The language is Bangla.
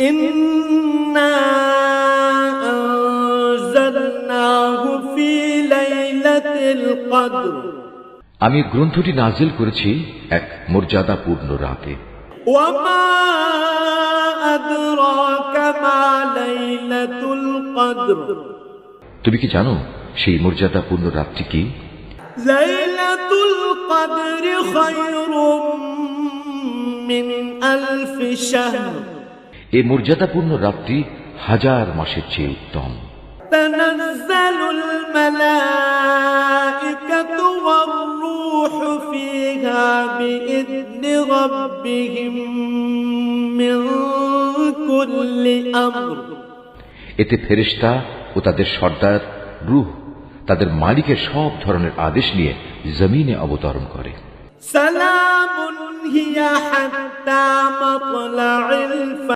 ইন্না আনজালনাহু ফি লাইলাতিল কদর, আমি গ্রন্থটি নাজিল করেছি এক মর্যাদাপূর্ণ রাতে। ওয়া মা আদরাকা মা লাইলাতুল কদর, তুমি কি জানো সেই মর্যাদাপূর্ণ রাতটি কি? লাইলাতুল কদর খায়রুম মিন আলফি শাহর, এই মর্যাদাপূর্ণ রাতটি 1000 মাসের চেয়ে উত্তম। তানাজ্জালুল মালাইকাতু ওয়ার রূহু ফিহা বিইذনি রাব্বিহিম মিন কুল্লি আমর, এতে ফেরেশতা ও তাদের সর্দার রূহ তাদের মালিকের সব ধরনের আদেশ নিয়ে জমিনে অবতরণ করে। সালামুন হিয়া হাত্তা মাতলাইল